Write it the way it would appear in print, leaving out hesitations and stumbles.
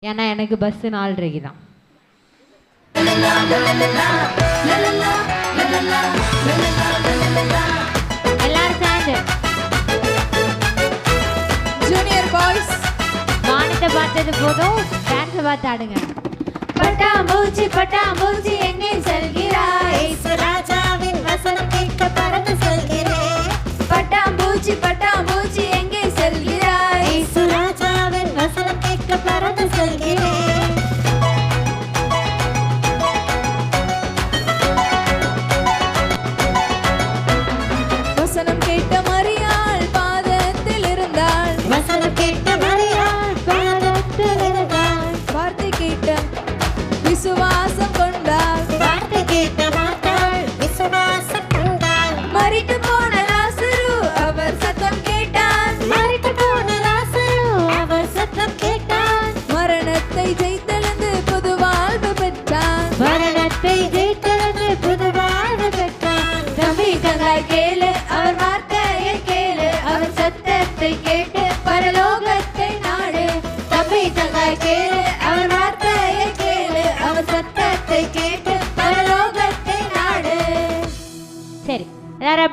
ஏன்னா எனக்கு பஸ் 4:30 தான். எல்லாரும் சேர்ந்து ஜூனியர் பாய்ஸ் வானத்தை பார்த்தது போதும், டான்ஸ் பார்த்து ஆடுங்க. பட்டாம்பூச்சி பட்டாம்பூச்சி எங்கே செல்கிறாய்? ராஜாவின் வசனம் கேட்க பறந்து செல்கிறேன். பட்டாம்பூச்சி பட்டாம்பூச்சி எங்கே செல்கிறாய்? ராஜாவின் வசனம் கேட்க பறந்து செல்கிறேன். வசனம் கேட்ட மரியாள் பாதத்தில் இருந்தாள். வசனம் கேட்ட மரியாள் பாதத்தில் இருந்தாள். வார்த்தை கேட்ட விசுவாசம் கொண்டாள். வார்த்தை கேட்ட மாட்டாள் விசுவாசம் கொண்டாள். மரித்து போன லாசரு அவர் சத்தம் கேட்டான். மரித்து போன லாசரு அவர் சத்தம் கேட்டான். மரணத்தை ஜெயித்தெழுந்து புது வாழ்வு பெற்றான். மரணத்தை ஜெயித்தெழுந்து புது வாழ்வு பெற்றான். தம்பி தங்காய் கேளு, அவர் வார்த்தையை கேளு, அவர் சத்தத்தை கேட்டு பரலோகத்தை நாடு. தம்பி தங்காய் கேளு,